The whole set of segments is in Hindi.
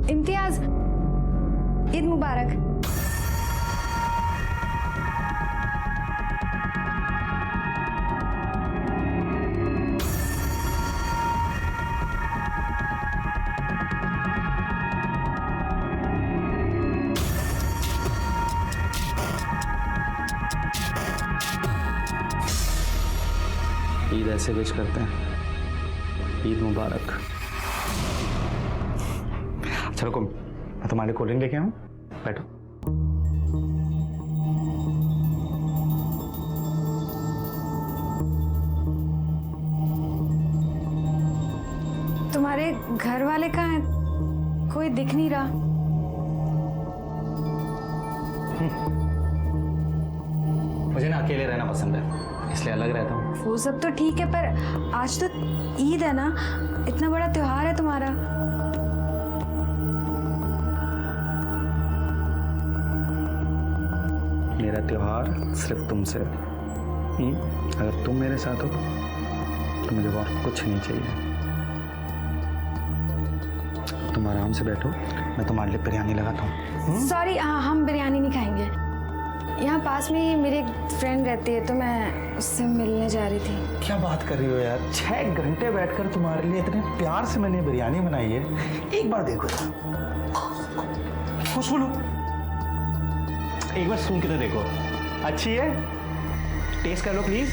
इम्तियाज, ईद मुबारक। ईद ऐसे विश करते हैं, ईद मुबारक। अच्छा रुको, मैं तुम्हारे कोल्ड ड्रिंक लेके आऊं, बैठो। तुम्हारे घर वाले कहाँ हैं? कोई दिख नहीं रहा। मुझे ना अकेले रहना पसंद है, इसलिए अलग रहता हूँ। वो सब तो ठीक है, पर आज तो ईद है ना, इतना बड़ा त्योहार है तुम्हारा। मेरा त्योहार सिर्फ तुमसे। अगर तुम मेरे साथ हो तो मुझे और कुछ नहीं चाहिए। तुम आराम से बैठो, मैं तुम्हारे लिए बिरयानी लगाता हूँ। सॉरी, हम बिरयानी नहीं खाएंगे। यहाँ पास में ही मेरी एक फ्रेंड रहती है, तो मैं उससे मिलने जा रही थी। क्या बात कर रही हो यार, 6 घंटे बैठकर तुम्हारे लिए इतने प्यार से मैंने बिरयानी बनाई है। एक बार देखो, खुशबू लो, एक बार सूंघ के तो देखो, अच्छी है? टेस्ट कर लो प्लीज।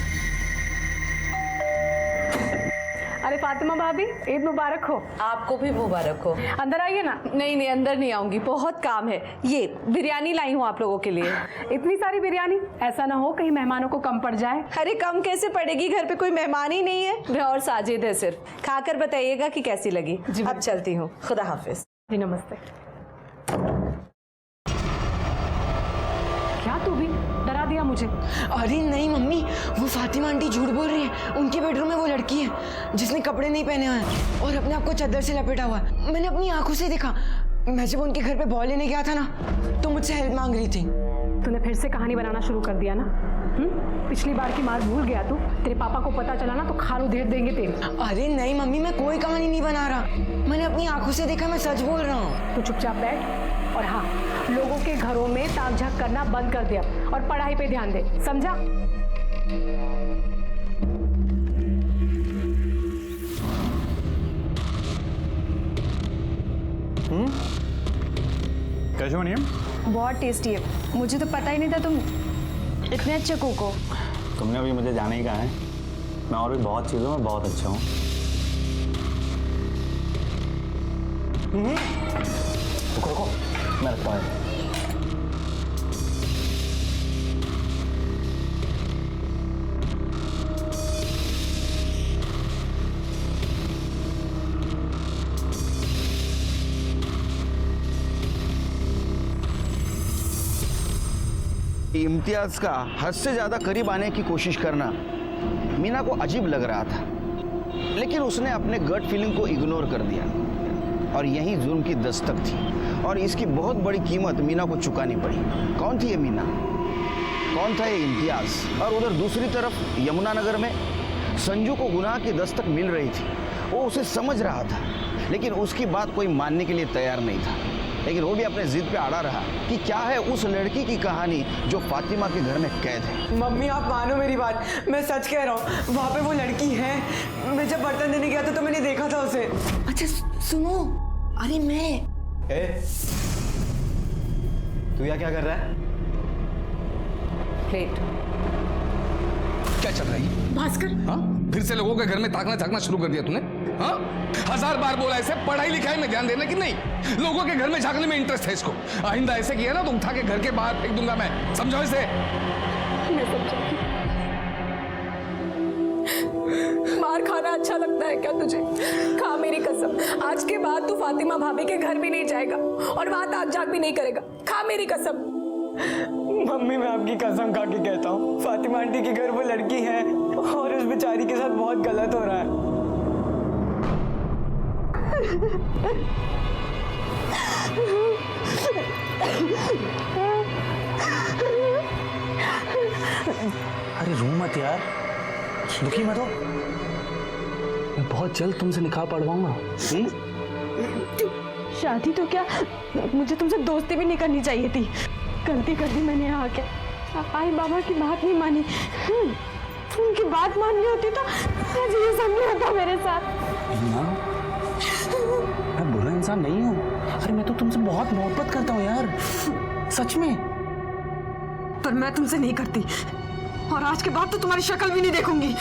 अरे फातिमा भाभी, ईद मुबारक हो। आपको भी मुबारक हो। अंदर आइए ना। नहीं नहीं, अंदर नहीं आऊंगी, बहुत काम है। ये बिरयानी लाई हूँ आप लोगों के लिए। इतनी सारी बिरयानी, ऐसा ना हो कहीं मेहमानों को कम पड़ जाए। अरे कम कैसे पड़ेगी, घर पे कोई मेहमान ही नहीं है, मैं और साजिद है सिर्फ। खाकर बताइएगा कि कैसी लगी। अब चलती हूँ, खुदा हाफिज। जी नमस्ते। क्या तू भी डरा दिया मुझे। अरे नहीं मम्मी, वो फातिमा आंटी झूठ बोल रही है। उनके बेडरूम में वो लड़की है जिसने कपड़े नहीं पहने हुए हैं और अपने आप को चादर से लपेटा हुआ है। मैंने अपनी आंखों से देखा। मैं जब उनके घर पे बॉल लेने गया था ना, तो मुझसे हेल्प मांग रही थी। तूने फिर से कहानी बनाना शुरू कर दिया ना। पिछली बार की मार भूल गया तू। तेरे पापा को पता चला ना तो खालू धेर देंगे तेरे। अरे नहीं मम्मी, मैं कोई कहानी नहीं बना रहा। मैंने अपनी आंखों से देखा, मैं सच बोल रहा हूँ। तू चुपचाप बैठ और हाँ, लोगों के घरों में ताक झाक करना बंद कर दे अब और पढ़ाई पे ध्यान दे, समझा? कैसे बनी है? बहुत टेस्टी है। मुझे तो पता ही नहीं था तुम इतने अच्छे कुक हो। तुमने अभी मुझे जाने ही कहा है, मैं और भी बहुत चीज़ों में बहुत अच्छा हूँ। रुको रुको, मैं रखता हूँ। इम्तियाज का हद से ज्यादा करीब आने की कोशिश करना मीना को अजीब लग रहा था, लेकिन उसने अपने गट फीलिंग को इग्नोर कर दिया और यही जुर्म की दस्तक थी और इसकी बहुत बड़ी कीमत मीना को चुकानी पड़ी। कौन थी ये मीना? कौन था ये इम्तियाज? और उधर दूसरी तरफ यमुनानगर में संजू को गुनाह की दस्तक मिल रही थी। वो उसे समझ रहा था, लेकिन उसकी बात कोई मानने के लिए तैयार नहीं था। लेकिन वो भी अपने जिद पे अड़ा रहा कि क्या है उस लड़की की कहानी जो फातिमा के घर में कैद है। मम्मी आप मानो मेरी बात, मैं सच कह रहा हूँ, वहाँ पे वो लड़की है। मैं जब बर्तन देने गया था तो मैंने देखा था उसे। अच्छा सुनो, अरे मैं तू यहाँ क्या कर रहा है? प्लेट क्या चल रहा है भास्कर? हाँ, फिर से लोगों के घर में ताकना झाकना शुरू कर दिया तूने? हाँ, 1000 बार बोला ऐसे पढ़ाई लिखाई में ध्यान देना कि नहीं, लोगों के घर में झांकने में इंटरेस्ट है इसको। आइंदा ऐसे किया ना तो उठा के घर के बाहर फेंक दूंगा मैं, समझो इसे। मैं समझाती। मार खाना अच्छा लगता है क्या तुझे? खा मेरी कसम, आज के बाद तू फातिमा भाभी के घर भी नहीं जाएगा और वहां ताक झाक भी नहीं करेगा। खा मेरी कसम। मम्मी मैं आपकी कसम खा के कहता हूँ, फातिमा आंटी के घर वो लड़की है और उस बेचारी के साथ बहुत गलत हो रहा है। अरे रो मत यार, दुखी मत हो, मैं बहुत जल्द तुमसे निकाह पढ़वाऊंगा। शादी तो क्या, मुझे तुमसे दोस्ती भी नहीं करनी चाहिए थी। गलती कर दी मैंने यहाँ आके। आई बाबा की बात नहीं मानी। उनकी बात माननी होती तो आज ये सब नहीं होता मेरे साथ। मैं बुरा इंसान नहीं हूँ। अरे मैं तो तुमसे बहुत मोहब्बत करता हूँ यार, सच में। पर मैं तुमसे नहीं करती, और आज के बाद तो तुम्हारी शक्ल भी नहीं देखूंगी।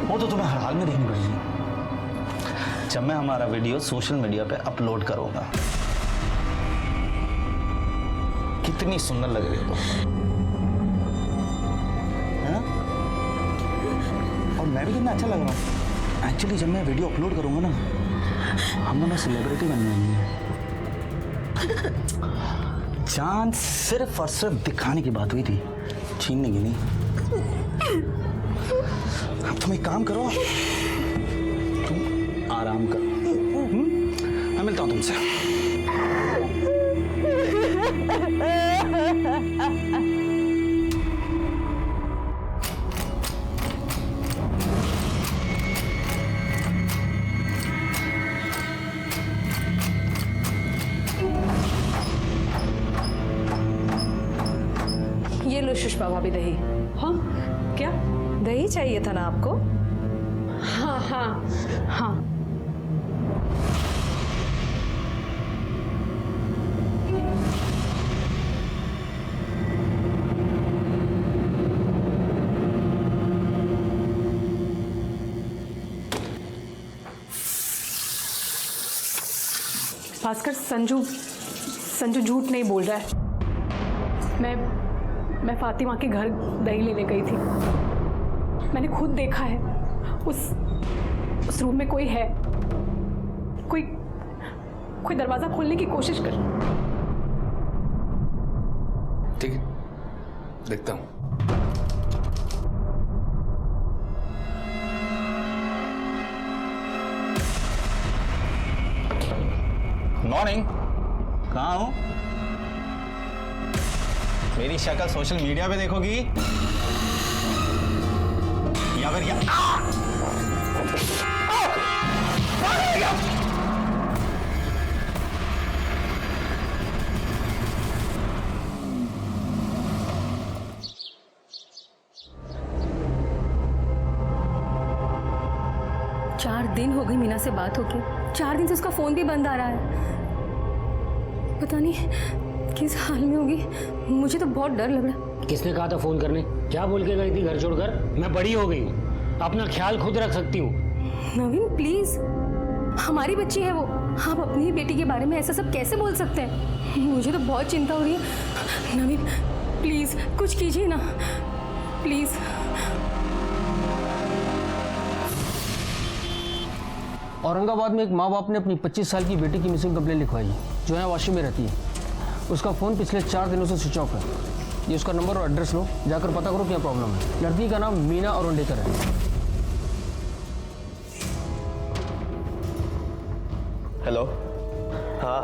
वो तो तुम्हें हर हाल में देखनी पड़ेगी जब मैं हमारा वीडियो सोशल मीडिया पे अपलोड करूंगा। कितनी सुंदर लग रही हो तुम, है ना? और मैं भी कितना अच्छा लग रहा हूँ। एक्चुअली जब मैं वीडियो अपलोड करूंगा ना, हम दोनों सेलिब्रिटी बन जाएंगे। जान सिर्फ और सिर्फ दिखाने की बात हुई थी, छीनने की नहीं। अब तुम एक काम करो, तुम आराम करो। मैं मिलता हूं तुमसे। ये लो सुषमा भाभी दही। हाँ क्या? दही चाहिए था ना आपको? हाँ हाँ हाँ। भास्कर, संजू झूठ नहीं बोल रहा है। मैं फातिमा के घर दही लेने गई थी। मैंने खुद देखा है, उस रूम में कोई है। कोई दरवाजा खोलने की कोशिश कर। ठीक है, देखता हूं। मॉर्निंग। कहाँ हो? मेरी शक्ल सोशल मीडिया पे देखोगी या फिर क्या? 4 दिन हो गए मीना से बात होके। 4 दिन से उसका फोन भी बंद आ रहा है। पता नहीं किस हाल में होगी। मुझे तो बहुत डर लग रहा है। किसने कहा था फोन करने? क्या बोल के गई थी घर छोड़कर? मैं बड़ी हो गई हूँ, अपना ख्याल खुद रख सकती हूँ। नवीन प्लीज, हमारी बच्ची है वो। आप अपनी ही बेटी के बारे में ऐसा सब कैसे बोल सकते हैं? मुझे तो बहुत चिंता हो रही है। नवीन प्लीज कुछ कीजिए ना, प्लीज। औरंगाबाद में एक माँ बाप ने अपनी 25 साल की बेटी की मिसिंग कंप्लेंट लिखवाई, जो है वाशी में रहती है। उसका फ़ोन पिछले 4 दिनों से स्विच ऑफ है। ये उसका नंबर और एड्रेस लो, जाकर पता करो क्या प्रॉब्लम है। लड़की का नाम मीना अरुंडेकर है। हेलो। हाँ,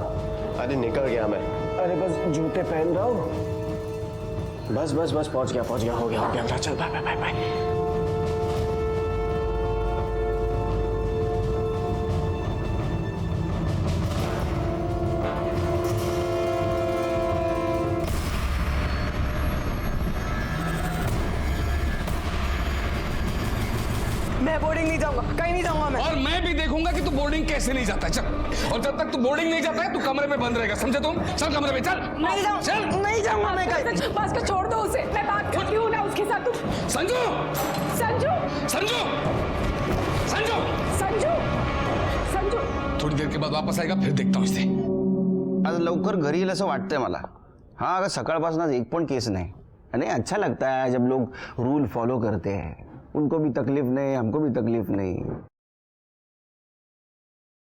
अरे निकल गया मैं। अरे बस जूते पहन रहा हूँ। बस पहुँच गया, हो गया। चल बाय। मैं बोर्डिंग नहीं जाऊंगा, कहीं नहीं जाऊंगा मैं। और मैं भी देखूंगा कि तू बोर्डिंग कैसे नहीं जाता है। चल, और जब तक तू बोर्डिंग नहीं जाता है तू कमरे में बंद रहेगा, समझे तुम? चल कमरे में चल। नहीं जाऊंगा मैं कहीं। भास्कर छोड़ दो उसे, मैं बात करती हूँ ना उसके साथ। तुम संजू थोड़ी देर के बाद वापस आएगा, फिर देखता हूँ इसे। आज लवकर घरी येईल असं वाटतंय मला। हाँ, अगर सकाळपासून आज एक पण केस नहीं अच्छा लगता है जब लोग रूल फॉलो करते हैं। उनको भी तकलीफ नहीं, हमको भी तकलीफ नहीं।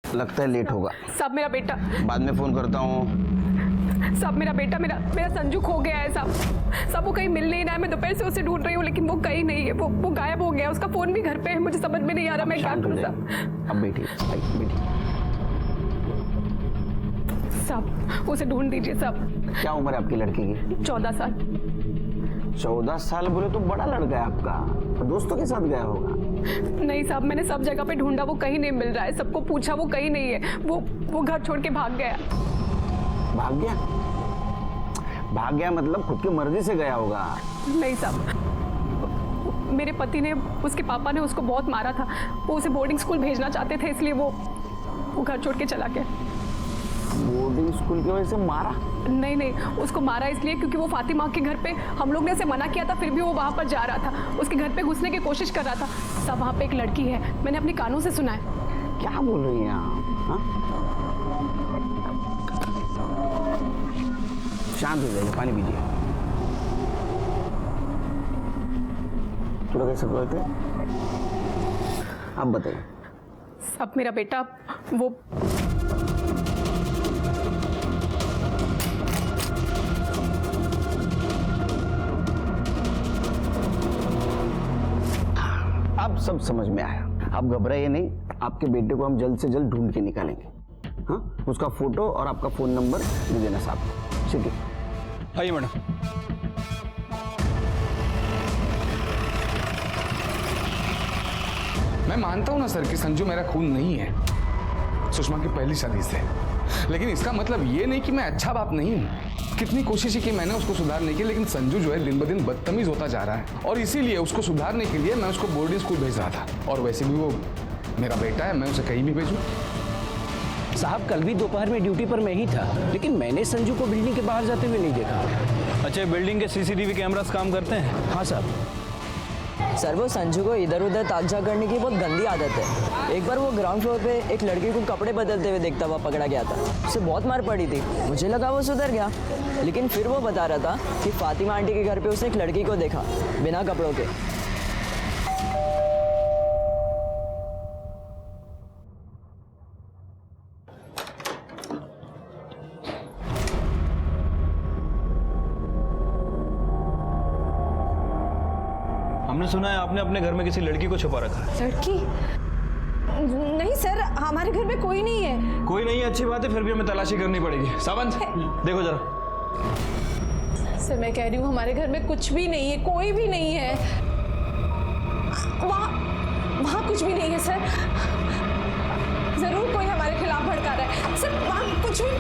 लगता है लेट होगा। सब मेरा बेटा, बाद में फोन करता हूँ। सब मेरा बेटा, मेरा संजू खो गया है। सब वो कहीं मिल नहीं रहा है। मैं दोपहर से उसे ढूंढ रही हूँ, लेकिन वो कहीं नहीं है। वो गायब हो गया। उसका फोन भी घर पे है। मुझे समझ में नहीं आ रहा मैं क्या करूँ। अब बेटी सब उसे ढूंढ दीजिए। सब। क्या उम्र है आपकी लड़की की? 14 साल। 14 साल बोले तो बड़ा लड़का है आपका। दोस्तों के साथ गया होगा। नहीं साहब, मैंने सब जगह पे ढूंढा, वो कहीं नहीं मिल रहा है। सबको पूछा, वो कहीं नहीं है। वो घर छोड़ के भाग गया। भाग गया? भाग गया मतलब खुद की मर्जी से गया होगा। नहीं साहब, मेरे पति ने, उसके पापा ने उसको बहुत मारा था। वो उसे बोर्डिंग स्कूल भेजना चाहते थे, इसलिए वो घर छोड़ के चला गया। बोर्डिंग स्कूल की वजह से मारा? नहीं, उसको मारा इसलिए क्योंकि वो फातिमा के घर पे, हम लोग ने उसे मना किया था, फिर भी वो वहाँ पर जा रहा था। उसके घर पे घुसने की कोशिश कर रहा था। सब वहाँ पे एक लड़की है, मैंने अपने कानों से सुना है। क्या बोल रही हैं आप? हाँ? शांत हो जाइए, पानी पीजिए। थोड़ा कैसे बोलते? आप बताइए। अब मेरा बेटा वो अब सब समझ में आया। आप घबराइए नहीं, आपके बेटे को हम जल्द से जल्द ढूंढ के निकालेंगे। हाँ, उसका फोटो और आपका फोन नंबर दे देना साहब। ठीक है, आइए मैडम। मैं मानता हूं ना सर कि संजू मेरा खून नहीं है, सुषमा की पहली शादी से, लेकिन इसका मतलब ये नहीं कि मैं अच्छा बाप नहीं हूं। कितनी कोशिश की मैंने उसको सुधारने की, लेकिन संजू जो है दिन ब दिन बदतमीज होता जा रहा है, और इसीलिए उसको सुधारने के लिए मैं उसको बोर्डिंग स्कूल भेज रहा था। और वैसे भी वो मेरा बेटा है, मैं उसे कहीं भी भेजूं। साहब, कल भी दोपहर में ड्यूटी पर मैं ही था, लेकिन मैंने संजू को बिल्डिंग के बाहर जाते हुए नहीं देखा। अच्छा, बिल्डिंग के सीसीटीवी कैमरास काम करते हैं? हाँ साहब। सर, वो संजू को इधर उधर ताजा करने की बहुत गंदी आदत है। एक बार वो ग्राउंड फ्लोर पे एक लड़की को कपड़े बदलते हुए देखता हुआ पकड़ा गया था। उसे बहुत मार पड़ी थी। मुझे लगा वो सुधर गया, लेकिन फिर वो बता रहा था कि फातिमा आंटी के घर पे उसने एक लड़की को देखा बिना कपड़ों के। हमने सुना है आपने अपने घर में किसी लड़की को छुपा रखा है। लड़की? नहीं सर, हमारे घर में कोई नहीं है। कोई नहीं है, अच्छी बात है, फिर भी हमें तलाशी करनी पड़ेगी। सावंत, देखो जरा। सर, मैं कह रही हूँ हमारे घर में कुछ भी नहीं है, कोई भी नहीं है। वहाँ कुछ भी नहीं है सर। जरूर कोई हमारे खिलाफ भड़का रहा है सर। वहाँ कुछ भी।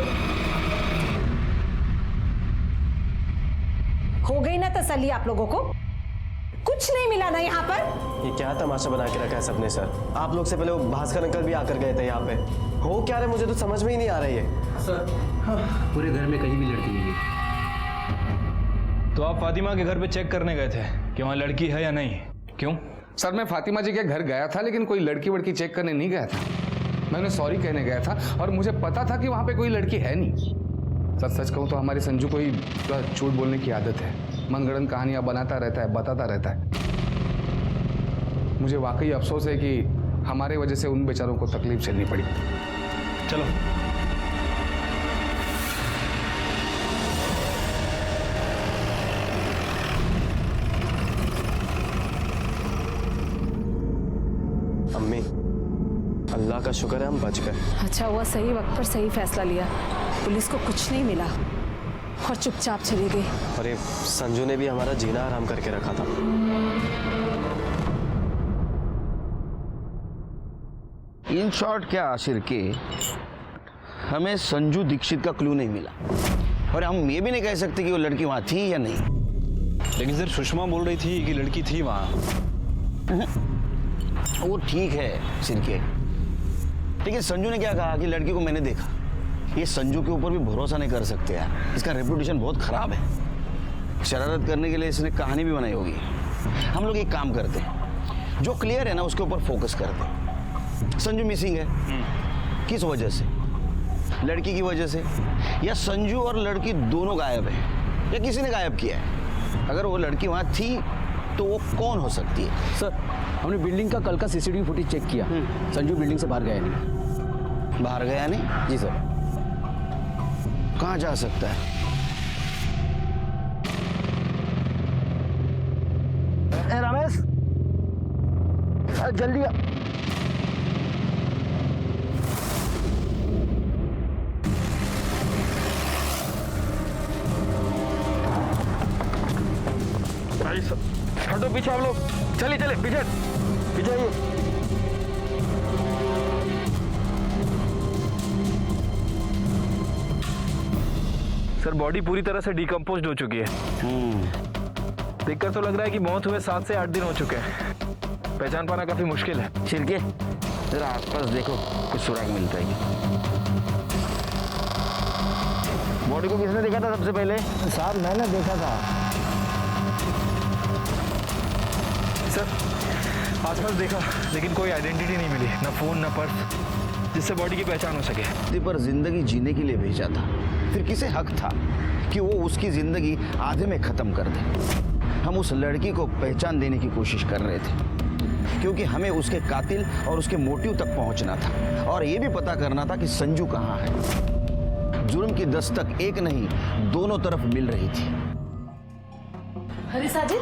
हो गई ना तसल्ली आप लोगों को? कुछ नहीं मिला ना यहाँ पर? ये क्या तमाशा बना के रखा है सबने सर? आप लोग से पहले वो भास्कर अंकल भी आकर गए थे यहाँ पे। हो क्या रहा है, मुझे तो समझ में ही नहीं आ रही है सर। हाँ, पूरे घर में कहीं भी लड़की नहीं है। तो आप फातिमा के घर पे चेक करने गए थे कि वहाँ लड़की है या नहीं? क्यों? सर, मैं फातिमा जी के घर गया था, लेकिन कोई लड़की वड़की चेक करने नहीं गया था। मैं उन्हें सॉरी कहने गया था, और मुझे पता था कि वहाँ पे कोई लड़की है नहीं। सच कहूँ तो हमारे संजू को ही झूठ बोलने की आदत है। मनगढ़ंत कहानियां बनाता रहता है, बताता रहता है। मुझे वाकई अफसोस है कि हमारे वजह से उन बेचारों को तकलीफ झेलनी पड़ी। चलो। अम्मी, अल्लाह का शुक्र है हम बच गए। अच्छा हुआ सही वक्त पर सही फैसला लिया। पुलिस को कुछ नहीं मिला और चुपचाप चली गई। और ये संजू ने भी हमारा जीना आराम करके रखा था। इन शॉर्ट क्या आशिर के, हमें संजू दीक्षित का क्लू नहीं मिला, और हम ये भी नहीं कह सकते कि वो लड़की वहां थी या नहीं। लेकिन सर, सुषमा बोल रही थी कि लड़की थी वहाँ। वो ठीक है सिरके, लेकिन संजू ने क्या कहा कि लड़की को मैंने देखा। ये संजू के ऊपर भी भरोसा नहीं कर सकते यार, इसका रेपुटेशन बहुत खराब है। शरारत करने के लिए इसने कहानी भी बनाई होगी। हम लोग एक काम करते हैं, जो क्लियर है ना उसके ऊपर फोकस करते हैं। संजू मिसिंग है, किस वजह से? लड़की की वजह से, या संजू और लड़की दोनों गायब है, या किसी ने गायब किया है? अगर वो लड़की वहां थी तो वो कौन हो सकती है? सर, हमने बिल्डिंग का कल का सीसीटीवी फुटेज चेक किया। संजू बिल्डिंग से बाहर गया नहीं। बाहर गया नहीं? जी सर। कहाँ जा सकता है? रमेश, जल्दी आ। भाई हटो पीछे आप लोग। चलिए पीछे चाहिए? सर बॉडी पूरी तरह से डिकम्पोज हो चुकी है। देखकर तो लग रहा है कि मौत हुए 7 से 8 दिन हो चुके हैं। पहचान पाना काफी मुश्किल है। छिड़के जरा आसपास देखो, कुछ सुराग मिलता है। बॉडी को किसने देखा था सबसे पहले? साहब मैंने देखा था। सर आसपास देखा लेकिन कोई आइडेंटिटी नहीं मिली, ना फोन ना पर्स जिससे बॉडी की पहचान हो सके। धरती पर जिंदगी जीने के लिए भेजा था, फिर किसे हक था कि वो उसकी जिंदगी आधे में खत्म कर दे। हम उस लड़की को पहचान देने की कोशिश कर रहे थे क्योंकि हमें उसके कातिल और उसके मोटिव तक पहुंचना था और ये भी पता करना था कि संजू कहाँ है। जुर्म की दस्तक एक नहीं, दोनों तरफ मिल रही थी। अरे साजिद,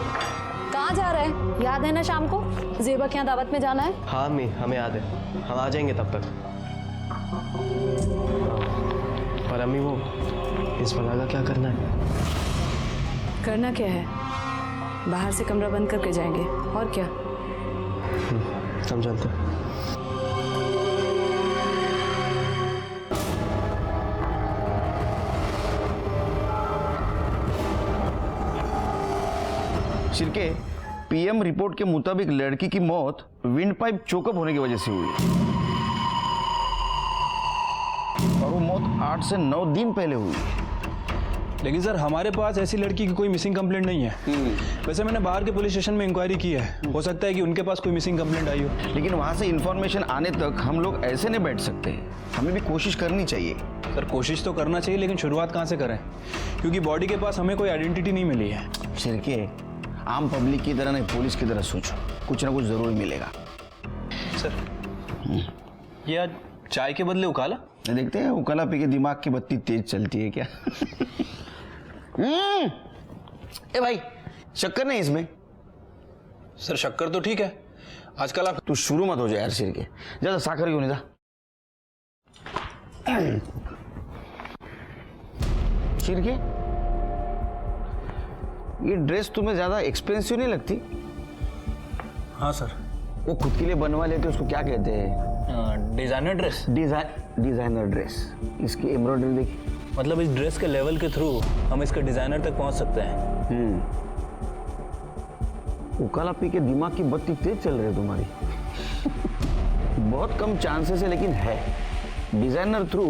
कहाँ जा रहे हैं? याद है ना शाम को ज़ेबा के यहाँ दावत में जाना है? हाँ अम्मी, हमें याद है, हम आ जाएंगे तब तक। पर अम्मी वो इस बला का क्या करना है? करना क्या है? बाहर से कमरा बंद करके जाएंगे और क्या। समझाते हैं। शिरके, पीएम रिपोर्ट के मुताबिक लड़की की मौत विंड पाइप चोकअप होने की वजह से हुई और वो मौत 8 से 9 दिन पहले हुई। लेकिन सर हमारे पास ऐसी लड़की की कोई मिसिंग कंप्लेंट नहीं है। वैसे मैंने बाहर के पुलिस स्टेशन में इंक्वायरी की है, हो सकता है कि उनके पास कोई मिसिंग कंप्लेंट आई हो। लेकिन वहां से इंफॉर्मेशन आने तक हम लोग ऐसे नहीं बैठ सकते, हमें भी कोशिश करनी चाहिए। सर कोशिश तो करना चाहिए लेकिन शुरुआत कहाँ से करें, क्योंकि बॉडी के पास हमें कोई आइडेंटिटी नहीं मिली है। शिरके, आम पब्लिक की तरह नहीं, पुलिस की तरह सोचो, कुछ ना कुछ जरूर मिलेगा। सर ये आज चाय के बदले उकाला? देखते हैं उकाला पी के दिमाग की बत्ती तेज चलती है क्या? ए भाई, शक्कर नहीं इसमें? सर शक्कर तो ठीक है, आजकल आप तू शुरू मत हो जाए यार शिरके, ज्यादा साकर क्यों नहीं था? शिरके, ये ड्रेस तुम्हें ज्यादा एक्सपेंसिव नहीं लगती? हाँ सर। वो खुद के लिए बनवा लेते, उसको क्या कहते हैं? Designer dress. Designer dress. इसकी एम्ब्रॉयडरी देखी, मतलब इस ड्रेस के लेवल के थ्रू हम इसके डिजाइनर तक पहुंच सकते हैं। उकाला पी के दिमाग की बत्ती तेज चल रही है तुम्हारी। बहुत कम चांसेस है लेकिन है। डिजाइनर थ्रू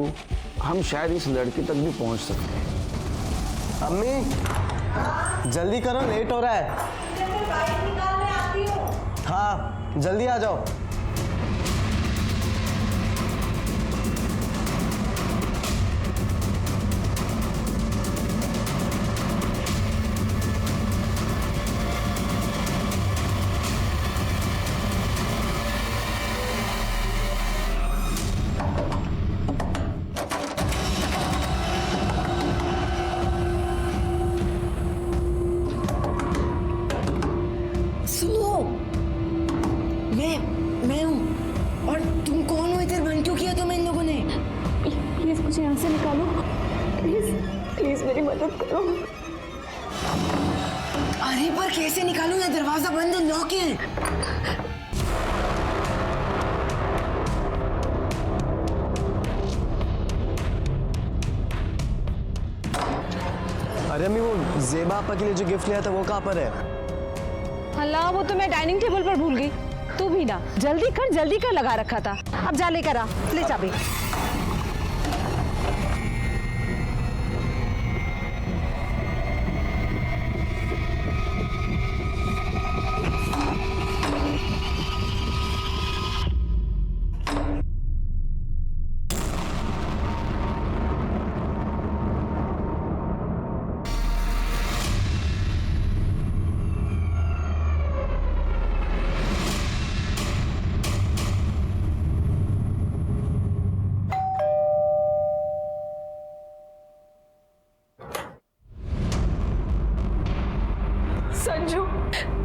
हम शायद इस लड़की तक भी पहुंच सकते हैं। अम्मी जल्दी करो, लेट हो रहा है। हाँ जल्दी आ जाओ। सुनो, मैं हूँ। और तुम कौन हो? इधर बंद क्यों किया तुम्हें इन लोगों ने? प्लीज मुझे यहाँ से निकालो, प्लीज प्लीज मेरी मदद करो। अरे पर कैसे निकालूं? ये दरवाजा बंद है, लॉक है। अरे अम्मी वो ज़ेबा आपा के लिए जो गिफ्ट लिया था वो कहाँ पर है? अल्लाह, वो तो मैं डाइनिंग टेबल पर भूल गई। तू भी ना जल्दी कर लगा रखा था। अब जा लेकर आ, ले चाबी।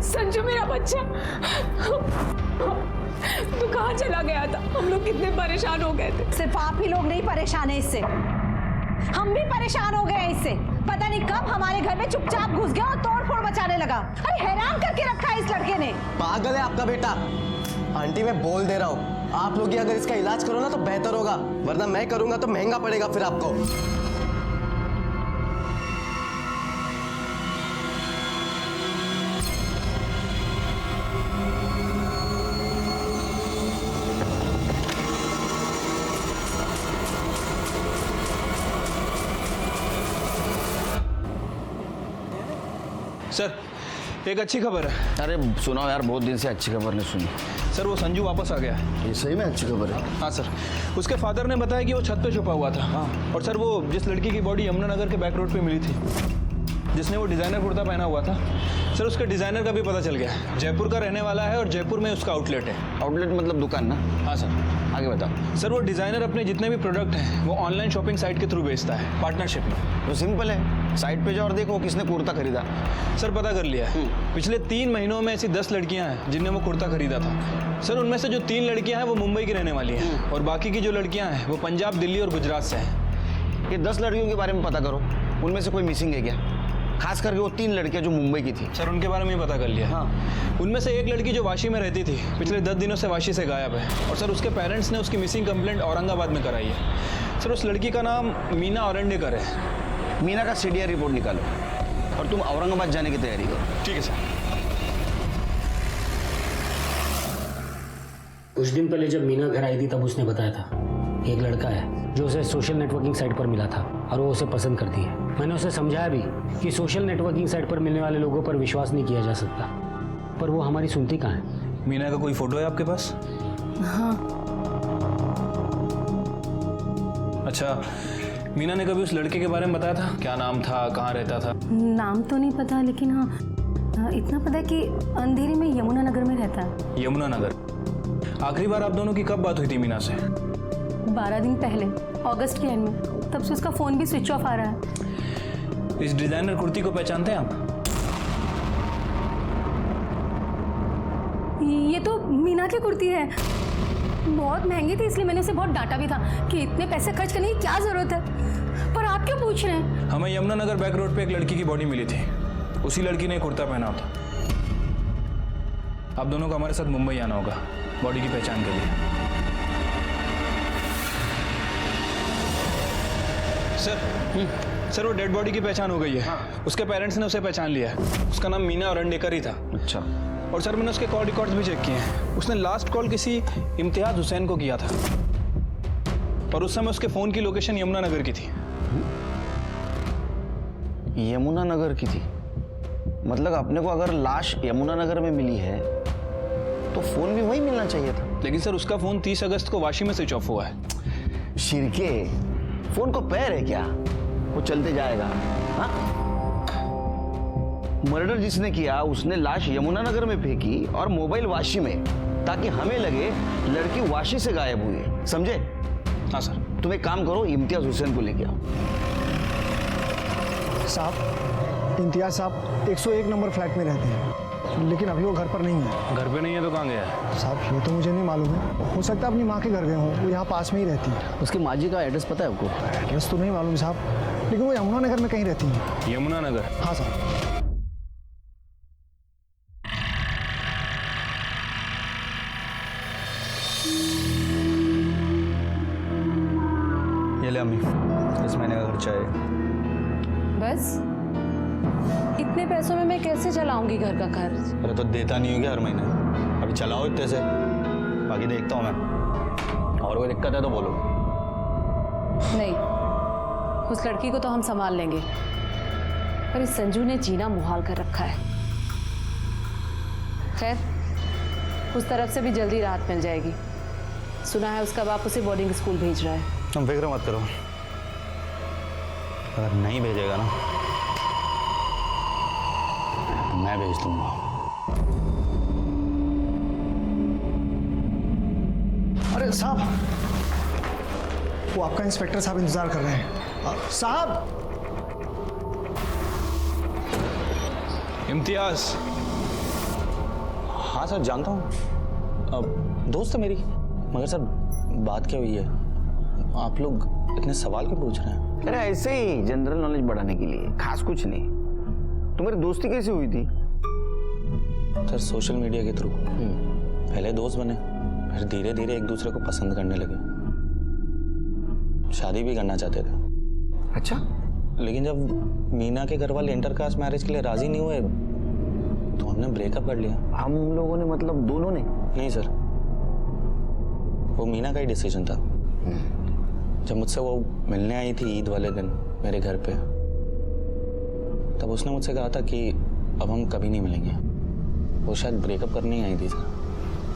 संजू मेरा बच्चा, तू कहाँ चला गया था? हम लोग कितने परेशान हो गए थे। सिर्फ आप ही लोग नहीं परेशान है इससे, हम भी परेशान हो गए हैं इससे। पता नहीं कब हमारे घर में चुपचाप घुस गया और तोड़ फोड़ मचाने लगा। अरे हैरान करके रखा है इस लड़के ने। पागल है आपका बेटा। आंटी मैं बोल दे रहा हूँ, आप लोग ही अगर इसका इलाज करो ना तो बेहतर होगा, वरना मैं करूंगा तो महंगा पड़ेगा फिर आपको। सर एक अच्छी खबर है। अरे सुनाओ यार, बहुत दिन से अच्छी खबर नहीं सुनी। सर वो संजू वापस आ गया है। ये सही में अच्छी खबर है? हाँ सर, उसके फादर ने बताया कि वो छत पे छुपा हुआ था। हाँ। और सर वो जिस लड़की की बॉडी यमुनानगर के बैक रोड पे मिली थी, जिसने वो डिज़ाइनर कुर्ता पहना हुआ था, सर उसके डिज़ाइनर का भी पता चल गया। जयपुर का रहने वाला है और जयपुर में उसका आउटलेट है। आउटलेट मतलब दुकान ना? हाँ सर। आगे बताओ। सर वो डिज़ाइनर अपने जितने भी प्रोडक्ट हैं वो ऑनलाइन शॉपिंग साइट के थ्रू बेचता है, पार्टनरशिप में। तो सिंपल है, साइट पे जाओ और देखो किसने कुर्ता खरीदा। सर पता कर लिया है, पिछले 3 महीनों में ऐसी 10 लड़कियां हैं जिनने वो कुर्ता खरीदा था। सर उनमें से जो 3 लड़कियां हैं वो मुंबई की रहने वाली हैं और बाकी की जो लड़कियां हैं वो पंजाब, दिल्ली और गुजरात से हैं। ये 10 लड़कियों के बारे में पता करो, उनमें से कोई मिसिंग है क्या? खास करके वो 3 लड़कियां जो मुंबई की थी। सर उनके बारे में ही पता कर लिया। हाँ। उनमें से एक लड़की जो वाशी में रहती थी, पिछले 10 दिनों से वाशी से गायब है और सर उसके पेरेंट्स ने उसकी मिसिंग कंप्लेंट औरंगाबाद में कराई है। सर उस लड़की का नाम मीना औरंडेकर है। मीना का CDR रिपोर्ट निकालो और तुम औरंगाबाद जाने की तैयारी करो। ठीक है सर। कुछ दिन पहले जब मीना घर आई थी तब उसने बताया था कि एक लड़का है जो उसे सोशल नेटवर्किंग साइट पर मिला था और वो उसे पसंद करती है। मैंने उसे समझाया भी कि सोशल नेटवर्किंग साइट पर मिलने वाले लोगों पर विश्वास नहीं किया जा सकता, पर वो हमारी सुनती कहाँ है। मीना का कोई फोटो है आपके पास? हाँ। अच्छा, मीना ने कभी उस लड़के के बारे में बताया था? क्या नाम था, कहाँ रहता था? नाम तो नहीं पता, लेकिन हाँ इतना पता है कि अंधेरी में यमुनानगर में रहता है। यमुनानगर। आखिरी बार आप दोनों की कब बात हुई थी मीना से? 12 दिन पहले, अगस्त के एंड में। तब से उसका फ़ोन भी स्विच ऑफ आ रहा है। इस डिजाइनर कुर्ती को पहचानते हैं आप? ये तो मीना की कुर्ती है। बहुत महंगी थी, इसलिए मैंने उसे बहुत डांटा भी था कि इतने पैसे खर्च करने की क्या ज़रूरत है। पर आप क्यों पूछ रहे हैं? हमें यमुनानगर बैक रोड पे एक लड़की की बॉडी मिली थी, उसी लड़की ने कुर्ता पहना था। आप दोनों को हमारे साथ मुंबई आना होगा बॉडी की पहचान के लिए। सर वो डेड बॉडी की पहचान हो गई है। हाँ। उसके पेरेंट्स ने उसे पहचान लिया है। उसका नाम मीना औरंडेकर ही था। अच्छा। और सर मैंने उसके कॉल रिकॉर्ड्स भी चेक किए हैं। उसने लास्ट कॉल किसी इम्तियाज हुसैन को किया था और उस समय उसके फ़ोन की लोकेशन यमुनानगर की थी। यमुनानगर की थी? मतलब अपने को अगर लाश यमुनानगर में मिली है तो फोन भी वहीं मिलना चाहिए था। लेकिन सर उसका फ़ोन 30 अगस्त को वाशी में स्विच ऑफ हुआ है। शिरके, फोन को पैर है क्या? वो चलते जाएगा। हाँ? मर्डर जिसने किया उसने लाश यमुनानगर में फेंकी और मोबाइल वाशी में, ताकि हमें लगे लड़की वाशी से गायब हुई है। समझे? हाँ सर। तुम एक काम करो, इम्तियाज हुसैन को लेके आओ। साहब, इम्तियाज साहब 101 नंबर फ्लैट में रहते हैं, लेकिन अभी वो घर पर नहीं है। घर पे नहीं है तो कहाँ गया है? साहब ये तो मुझे नहीं मालूम है, हो सकता है अपनी माँ के घर गए हों, वो यहाँ पास में ही रहती है। उसकी माँ जी का एड्रेस पता है आपको? एड्रेस तो नहीं मालूम साहब, लेकिन वो यमुनानगर में कहीं रहती है। यमुनानगर? हाँ साहब। ये ले अम्मी, इस महीने का खर्चा है। बस इतने पैसों में मैं कैसे चलाऊंगी घर का खर्च? अरे तो देता नहीं हो क्या हर महीने? अभी चलाओ इतने से, बाकी देखता हूँ मैं। और कोई दिक्कत है तो बोलो। नहीं, उस लड़की को तो हम संभाल लेंगे, पर इस संजू ने जीना मुहाल कर रखा है। खैर, उस तरफ से भी जल्दी राहत मिल जाएगी। सुना है उसका बाप उसे बोर्डिंग स्कूल भेज रहा है। तुम फिक्र मत करो, अगर नहीं भेजेगा ना मैं भेज दूंगा। अरे साहब, वो आपका इंस्पेक्टर साहब इंतजार कर रहे हैं। साहब। इम्तियाज। हाँ सर जानता हूँ, दोस्त है मेरी। मगर सर बात क्या हुई है? आप लोग इतने सवाल क्यों पूछ रहे हैं? अरे ऐसे ही जनरल नॉलेज बढ़ाने के लिए, खास कुछ नहीं। तुम्हारी दोस्ती कैसे हुई थी? सर सोशल मीडिया के थ्रू। पहले दोस्त बने, फिर धीरे धीरे एक दूसरे को पसंद करने लगे, शादी भी करना चाहते थे। अच्छा, लेकिन जब मीना के घर वाले इंटर कास्ट मैरिज के लिए राजी नहीं हुए तो हमने ब्रेकअप कर लिया। हम लोगों ने मतलब दोनों ने? नहीं सर, वो मीना का ही डिसीजन था। जब मुझसे वो मिलने आई थी ईद वाले दिन मेरे घर पे, तब उसने मुझसे कहा था कि अब हम कभी नहीं मिलेंगे। वो शायद ब्रेकअप करने ही आई थी सर।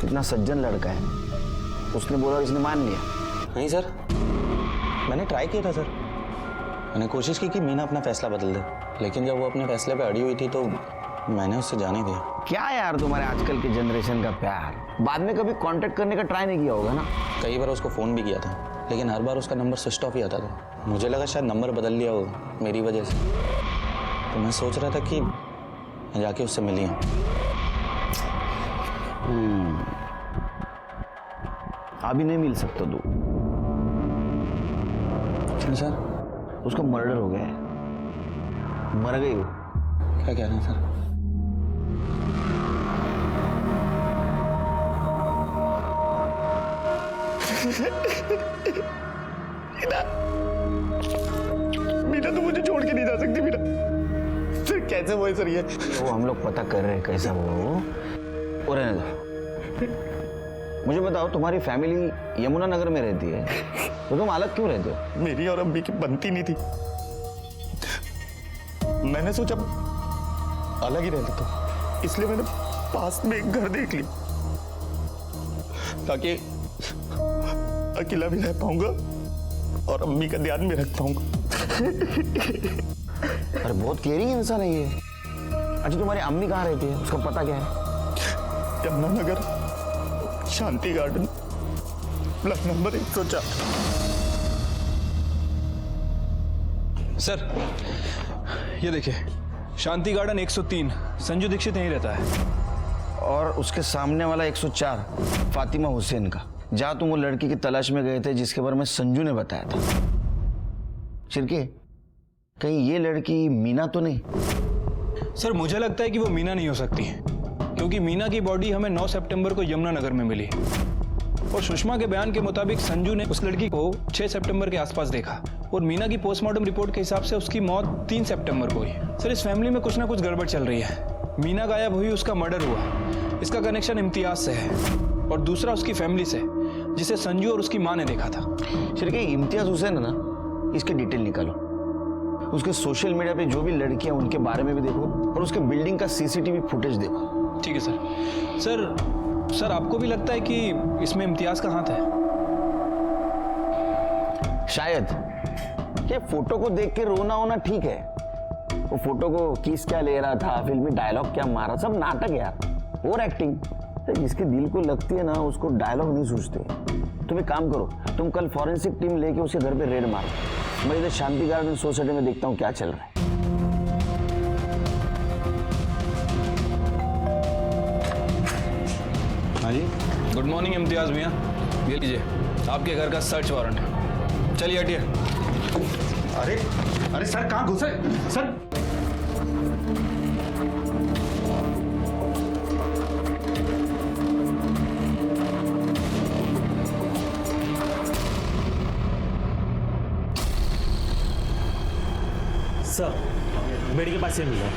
कितना सज्जन लड़का है। उसने बोला, इसने मान लिया? नहीं सर, मैंने ट्राई किया था सर। मैंने कोशिश की कि मीना अपना फैसला बदल दे, लेकिन जब वो अपने फैसले पे अड़ी हुई थी तो मैंने उससे जाने दिया। क्या यार तुम्हारे आजकल की जनरेशन का प्यार। बाद में कभी कांटेक्ट करने का ट्राई नहीं किया होगा ना? कई बार उसको फ़ोन भी किया था, लेकिन हर बार उसका नंबर स्विच ऑफ ही आता था। मुझे लगा शायद नंबर बदल लिया हो मेरी वजह से, तो मैं सोच रहा था कि मैं जाके उससे मिली हूँ। अभी नहीं मिल सकता तू। क्यों सर? उसका मर्डर हो गया है, मर गई वो। क्या कह रहे हैं सर? मीना तो मुझे छोड़ के नहीं जा सकती। मीना सर कैसे हुआ सर ये? वो हम लोग पता कर रहे हैं कैसा हुआ वो। और रहने दो। मुझे बताओ, तुम्हारी फैमिली यमुना नगर में रहती है तो तुम अलग क्यों रहते हो? मेरी और अम्मी की बनती नहीं थी, मैंने सोचा अलग ही रह लेता हूं, इसलिए मैंने पास में एक घर देख ली ताकि अकेला भी रह पाऊंगा और अम्मी का ध्यान भी रख पाऊंगा। अरे बहुत केयरिंग इंसान है ये। अच्छा, तुम्हारी अम्मी कहाँ रहती है? उसका पता क्या है? यमुना नगर, शांति गार्डन, ब्लॉक नंबर 104। सर ये देखिए, शांति गार्डन 103, संजू दीक्षित यहीं रहता है। और उसके सामने वाला 104 फातिमा हुसैन का, जहां तुम वो लड़की की तलाश में गए थे जिसके बारे में संजू ने बताया था। शिरके, कहीं ये लड़की मीना तो नहीं? सर मुझे लगता है कि वो मीना नहीं हो सकती, क्योंकि मीना की बॉडी हमें 9 सितंबर को यमुना नगर में मिली और सुषमा के बयान के मुताबिक संजू ने उस लड़की को 6 सितंबर के आसपास देखा और मीना की पोस्टमार्टम रिपोर्ट के हिसाब से उसकी मौत 3 सितंबर को हुई। सर इस फैमिली में कुछ ना कुछ गड़बड़ चल रही है। मीना गायब हुई, उसका मर्डर हुआ, इसका कनेक्शन इम्तियाज से है और दूसरा उसकी फैमिली से, जिसे संजू और उसकी माँ ने देखा था। शिरके, इम्तियाज हुसैन है ना, इसकी डिटेल निकालो। उसके सोशल मीडिया पे जो भी लड़कियां उनके बारे में भी देखो और उसके बिल्डिंग का सीसीटीवी फुटेज देखो। ठीक है सर। सर आपको भी लगता है कि इसमें इम्तियाज का हाथ है? शायद। ये फोटो को देख के रोना होना ठीक है, वो फोटो को किस क्या ले रहा था, फिल्मी डायलॉग क्या मारा, सब नाटक यार, और एक्टिंग। जिसके दिल को लगती है ना उसको डायलॉग नहीं सूझते। तुम एक काम करो, तुम कल फॉरेंसिक टीम लेके उसके घर पे रेड मारो। मैं इधर शांति गार्डन सोसाइटी में देखता हूँ क्या चल रहा है। हाँ जी, गुड मॉर्निंग इम्तियाज मियाँ, ये लीजिए आपके घर का सर्च वारंट। चलिए हटिए। अरे अरे सर कहाँ घुसे सर? सर बेटी के पास से मिला।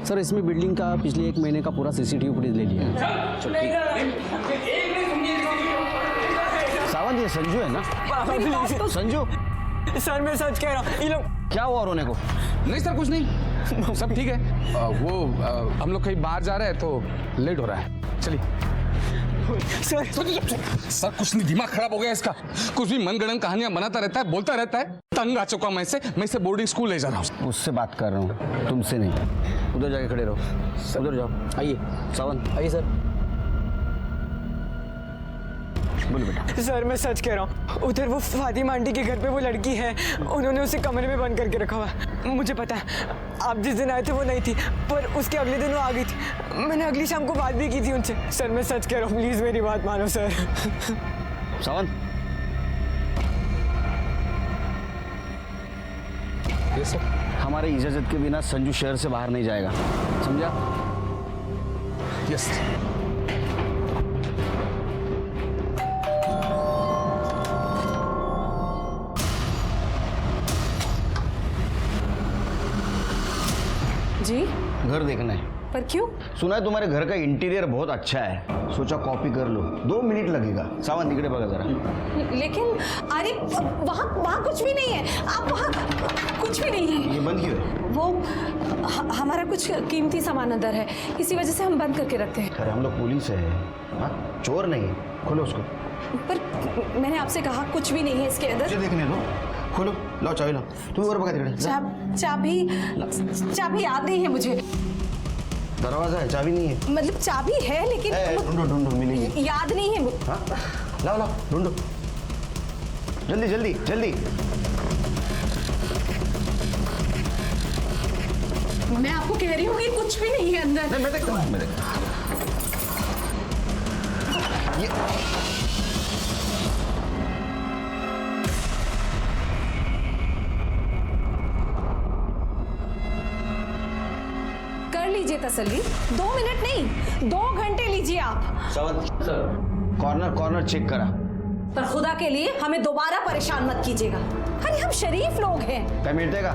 सर इसमें बिल्डिंग का पिछले 1 महीने का पूरा सीसीटीवी फुटेज ले लिया है। सावंत, ये संजू है ना? संजू सर मैं सच कह रहा हूँ। ये लोग क्या हुआ रोने को? नहीं सर कुछ नहीं, सब ठीक है। हम लोग कहीं बाहर जा रहे हैं तो लेट हो रहा है, चलिए। सर कुछ नहीं, दिमाग खराब हो गया इसका। कुछ भी मनगढ़ंत कहानियां बनाता रहता है, बोलता रहता है। तंग आ चुका मैं इसे बोर्डिंग स्कूल ले जा रहा हूँ। उससे बात कर रहा हूँ, तुमसे नहीं। उधर जाके खड़े रहो, उधर जाओ। आइए सावंत, आइए सर। बोलो बेटा। सर मैं सच कह रहा हूँ, उधर वो फातिमा आंटी के घर पे वो लड़की है, उन्होंने उसे कमरे में बंद करके रखा हुआ। मुझे पता है आप जिस दिन आए थे वो नहीं थी, पर उसके अगले दिन वो आ गई थी। मैंने अगली शाम को बात भी की थी उनसे। सर मैं सच कह रहा हूँ, प्लीज मेरी बात मानो सर। सावंत, ये सब हम हमारे इजाजत के बिना संजू शहर से बाहर नहीं जाएगा, समझा? यस। जी? घर देखना है। पर क्यों? सुना है तुम्हारे घर का इंटीरियर बहुत अच्छा है, सोचा कॉपी कर लो। 2 मिनट लगेगा। सावन तिकड़े बघा जरा। लेकिन अरे वहाँ कुछ भी नहीं है। आप वहाँ कुछ भी नहीं है। ये बंद क्यों है? वो हमारा कुछ कीमती सामान अंदर है, इसी वजह से हम बंद करके रखते हैं। अरे हम लोग पुलिस है, हाँ? चोर नहीं है। खोलो उसको। पर मैंने आपसे कहा कुछ भी नहीं है इसके अंदर। मुझे देखने दो। खोलो, लाओ चाबी लाओ। तुम ऊपर बघा तिकड़े। चाबी याद नहीं है मुझे। दरवाजा है, चाबी नहीं है। मतलब चाबी है लेकिन ढूंढो मिलेगी। याद नहीं है। हाँ? लाओ ढूंढो, जल्दी। मैं आपको कह रही हूँ कि कुछ भी नहीं है अंदर। नहीं, मैं देखता हूँ। ये कर लीजिए तसल्ली। 2 मिनट नहीं, 2 घंटे लीजिए आप। सावंत सर, कॉर्नर चेक करा। पर खुदा के लिए हमें दोबारा परेशान मत कीजिएगा। अरे हम शरीफ लोग हैं। क्या मिलतेगा?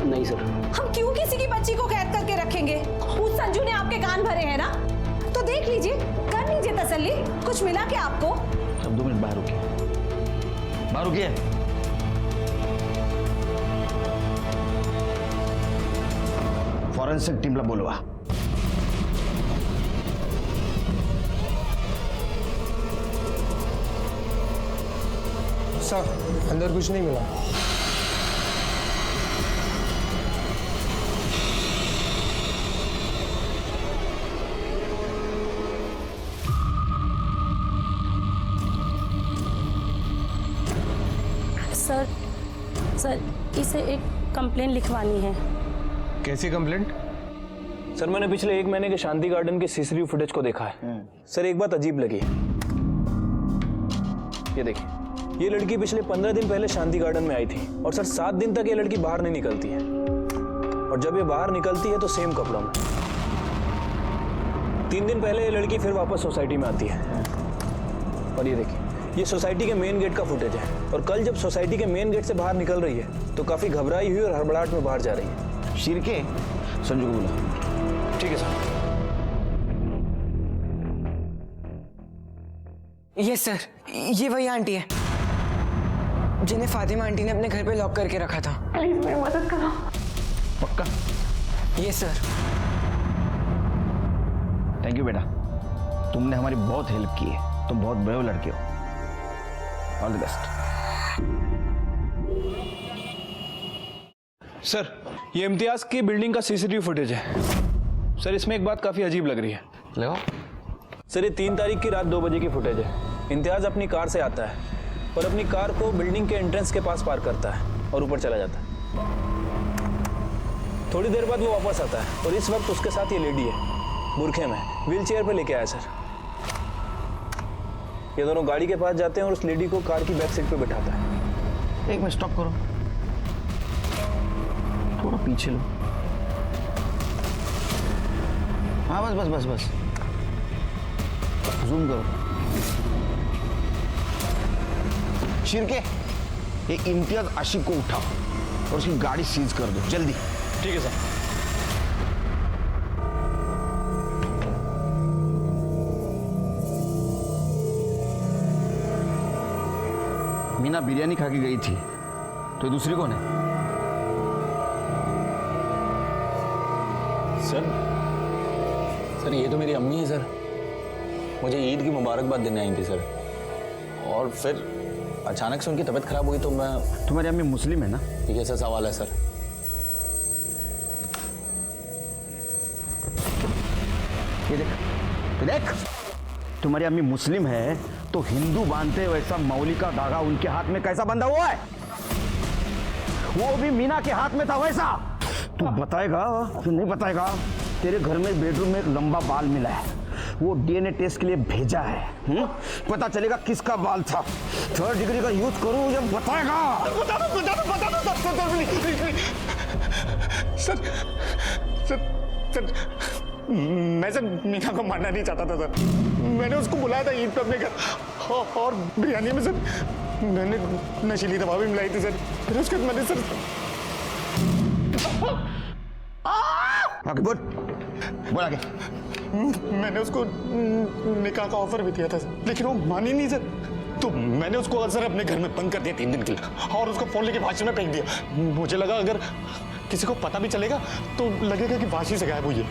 नहीं सर। हम क्यों किसी की बच्ची को कैद करके रखेंगे? उस संजू ने आपके कान भरे हैं ना, तो देख लीजिए, कर लीजिए तसल्ली। कुछ मिला क्या आपको? अब 2 मिनट बाहर रुकिए। फॉरेंसिक टीमला बोलवा। सर, अंदर कुछ नहीं मिला। सर इसे एक कंप्लेन लिखवानी है। कैसी कंप्लेंट? सर मैंने पिछले 1 महीने के शांति गार्डन के सीसीटीवी फुटेज को देखा है। सर एक बात अजीब लगी। ये देखिए, ये लड़की पिछले 15 दिन पहले शांति गार्डन में आई थी और सर 7 दिन तक ये लड़की बाहर नहीं निकलती है, और जब ये बाहर निकलती है तो सेम कपड़ों में। 3 दिन पहले ये लड़की फिर वापस सोसाइटी में आती है, और ये देखिए, ये सोसाइटी के मेन गेट का फुटेज है। और कल जब सोसाइटी के मेन गेट से बाहर निकल रही है तो काफी घबराई हुई और हड़बड़ाहट में बाहर जा रही है। शिरके, संजू को बुला। ठीक है सर। यस सर, ये वही आंटी है जिन्हें फातिमा आंटी ने अपने घर पे लॉक करके रखा था। प्लीज मेरी मदद करो। पक्का? Yes sir. थैंक यू बेटा, तुमने हमारी बहुत हेल्प की है। तुम बहुत ब्रेव लड़के हो। All the best. सर ये इम्तियाज की बिल्डिंग का सीसीटीवी फुटेज है। सर इसमें एक बात काफी अजीब लग रही है। लगाओ। सर ये 3 तारीख की रात 2 बजे की फुटेज है। इम्तियाज अपनी कार से आता है और अपनी कार को बिल्डिंग के एंट्रेंस के पास पार्क करता है और ऊपर चला जाता है। थोड़ी देर बाद वो वापस आता है और इस वक्त उसके साथ ये लेडी है, बुरखे में, व्हील चेयर पर लेके आया सर। ये दोनों गाड़ी के पास जाते हैं और उस लेडी को कार की बैक सीट पे बिठाता है। 1 मिनट स्टॉप करो, थोड़ा पीछे लो। हाँ बस जूम करो। शिरके, ये इम्तियाज आशिक को उठाओ और उसकी गाड़ी सीज कर दो जल्दी। ठीक है सर। मीना बिरयानी खा के गई थी, तो दूसरी कौन है? सर ये तो मेरी अम्मी है सर। मुझे ईद की मुबारकबाद देने आई थी सर, और फिर अचानक से उनकी तबीयत खराब हुई तो मैं। तुम्हारी अम्मी मुस्लिम है ना? ठीक है सर, सवाल है सर। ये देख, तुम्हारी अम्मी मुस्लिम है तो हिंदू बांधते वैसा मौली का धागा उनके हाथ में कैसा बंधा हुआ है? वो भी मीना के हाथ में था वैसा। तू बताएगा कि नहीं बताएगा? तेरे घर में बेडरूम में एक लंबा बाल मिला है, वो डीएनए टेस्ट के लिए भेजा है। पता चलेगा किसका बाल था। 3rd डिग्री का यूज करूं जब बताएगा। बता दो। सर सर सर मैं सर मीना को मारना नहीं चाहता था सर। मैंने उसको बुलाया था ईद पे अपने घर और बिरयानी में सर मैंने नशीली दवा भी मिलाई थी सर। फिर उसके बाद मैंने सर आगे बोल आगे। मैंने उसको निकाह का ऑफर भी दिया था सर, लेकिन वो मानी नहीं सर। तो मैंने उसको सर अपने घर में बंद कर दिया 3 दिन के लिए और उसको फोन लेके वाशी में फेंक दिया। मुझे लगा अगर किसी को पता भी चलेगा तो लगेगा कि वाशी से गायब हुई है।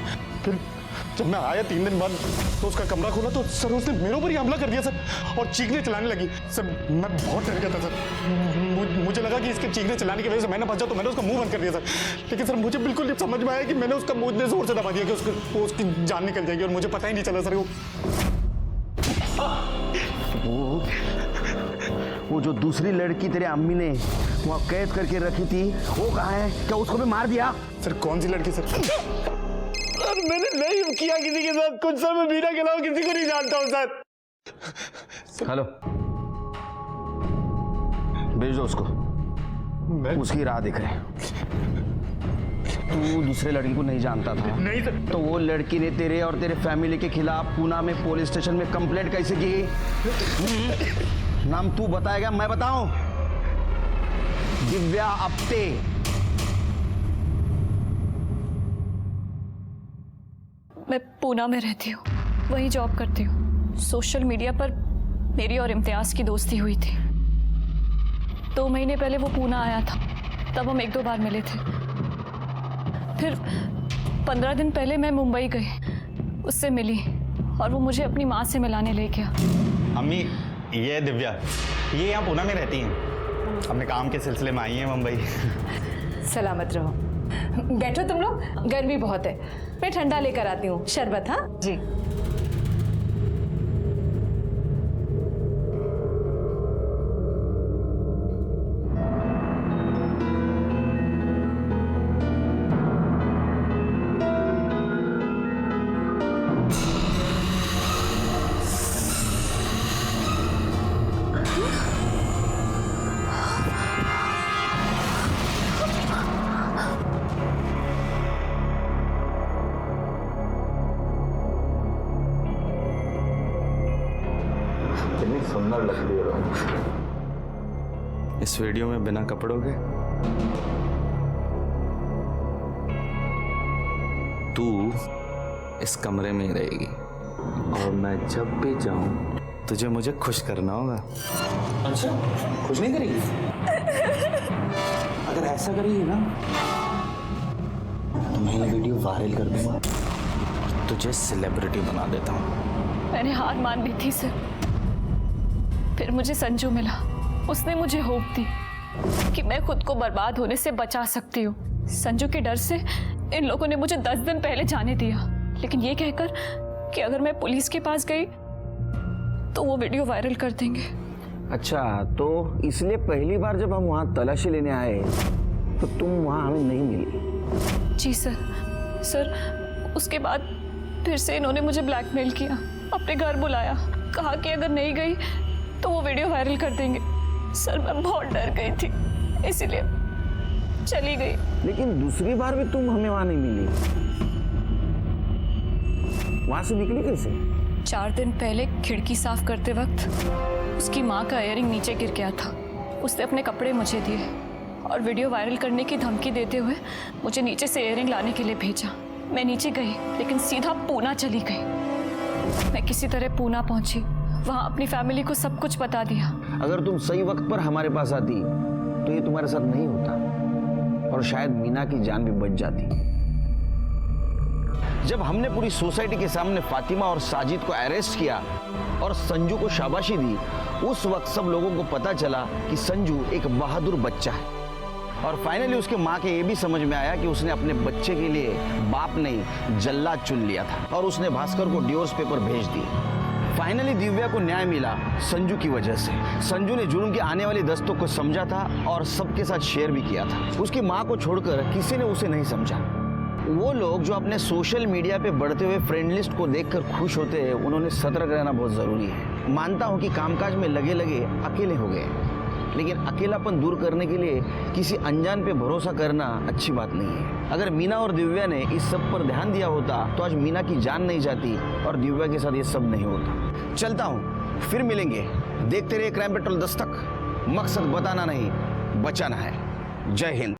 फिर जब मैं आया 3 दिन बाद तो उसका कमरा खोला तो सर उसने मेरे ऊपर ही हमला कर दिया सर और चीखने चलाने लगी सर। मैं बहुत डर गया था सर। मुझे लगा कि इसके चीखने चलाने की वजह से मैं ना बच जाऊं, तो मैंने उसका मुंह बंद कर दिया सर। लेकिन सर मुझे बिल्कुल नहीं समझ में आया कि मैंने उसका मुंह इतने जोर से दबा दिया कि उसकी जान निकल जाएगी और मुझे पता ही नहीं चला सर। वो जो दूसरी लड़की तेरे अम्मी ने वहाँ कैद करके रखी थी वो कहाँ है? क्या उसको भी मार दिया? सर कौन सी लड़की सर? सर मैंने नहीं किया किसी के साथ कुछ सर। मैं मीना के अलावा किसी को नहीं जानता हूँ सर। हेलो भेज दो उसको, उसकी राह देख रहे हैं। तू दूसरे लड़की को नहीं जानता था? नहीं सर। तो वो लड़की ने तेरे और तेरे फैमिली के खिलाफ पूना में पुलिस स्टेशन में कंप्लेंट कैसे की? नाम तू बताएगा मैं बताऊं? दिव्या आप्टे। मैं पूना में रहती हूँ, वहीं जॉब करती हूँ। सोशल मीडिया पर मेरी और इम्तियाज की दोस्ती हुई थी। 2 महीने पहले वो पूना आया था, तब हम 1-2 बार मिले थे। फिर 15 दिन पहले मैं मुंबई गई, उससे मिली और वो मुझे अपनी माँ से मिलाने ले गया। अम्मी ये दिव्या, ये यहाँ पूना में रहती हैं, अपने काम के सिलसिले में आई हैं मुंबई। सलामत रहो। बैठो तुम लोग, गर्मी बहुत है। मैं ठंडा लेकर आती हूँ। शरबत? हाँ जी। कितनी सुंदर लग रही हो इस वीडियो में बिना कपड़ों के। तू इस कमरे में ही रहेगी और मैं जब भी जाऊं तुझे मुझे खुश करना होगा। अच्छा खुश नहीं करेगी? अगर ऐसा करेगी ना तो मैं ये वीडियो वायरल कर दूंगा और तुझे सेलिब्रिटी बना देता हूँ। मैंने हार मान ली थी सर। फिर मुझे संजू मिला, उसने मुझे होप दी कि मैं खुद को बर्बाद होने से बचा सकती हूँ। संजू के डर से इन लोगों ने मुझे 10 दिन पहले जाने दिया, लेकिन ये कहकर कि अगर मैं पुलिस के पास गई तो वो वीडियो वायरल कर देंगे। अच्छा, तो इसलिए पहली बार जब हम वहाँ तलाशी लेने आए तो तुम वहाँ हमें नहीं मिली? जी सर, उसके बाद फिर से इन्होंने मुझे ब्लैकमेल किया, अपने घर बुलाया, कहा कि अगर नहीं गई तो वो वीडियो वायरल कर देंगे। सर मैं बहुत डर गई थी, इसीलिए चली गई। लेकिन दूसरी बार भी तुम हमें वहाँ नहीं मिली, वहाँ से निकली कैसे? 4 दिन पहले खिड़की साफ करते वक्त उसकी माँ का इयररिंग नीचे गिर गया था। उसने अपने कपड़े मुझे दिए और वीडियो वायरल करने की धमकी देते हुए मुझे नीचे से इयररिंग लाने के लिए भेजा। मैं नीचे गई लेकिन सीधा पूना चली गई। मैं किसी तरह पूना पहुंची, वहाँ अपनी फैमिली को सब कुछ बता दिया। अगर तुम सही वक्त पर हमारे पास आती तो ये तुम्हारे साथ नहीं होता और शायद मीना की जान भी बच जाती। जब हमने पूरी सोसाइटी के सामने फातिमा और साजिद को अरेस्ट किया और संजू को शाबाशी दी, उस वक्त सब लोगों को पता चला कि संजू एक बहादुर बच्चा है। और फाइनली उसके माँ के ये भी समझ में आया कि उसने अपने बच्चे के लिए बाप नहीं जल्लाद चुन लिया था और उसने भास्कर को डिवोर्स पेपर भेज दिए। फाइनली दिव्या को न्याय मिला संजू की वजह से। संजू ने जुर्म की आने वाली दस्तों को समझा था और सबके साथ शेयर भी किया था। उसकी माँ को छोड़कर किसी ने उसे नहीं समझा। वो लोग जो अपने सोशल मीडिया पे बढ़ते हुए फ्रेंड लिस्ट को देखकर खुश होते हैं, उन्होंने सतर्क रहना बहुत जरूरी है। मानता हूँ कि कामकाज में लगे लगे अकेले हो गए, लेकिन अकेलापन दूर करने के लिए किसी अनजान पे भरोसा करना अच्छी बात नहीं है। अगर मीना और दिव्या ने इस सब पर ध्यान दिया होता तो आज मीना की जान नहीं जाती और दिव्या के साथ ये सब नहीं होता। चलता हूँ, फिर मिलेंगे। देखते रहिए क्राइम पेट्रोल दस्तक। मकसद बताना नहीं, बचाना है। जय हिंद।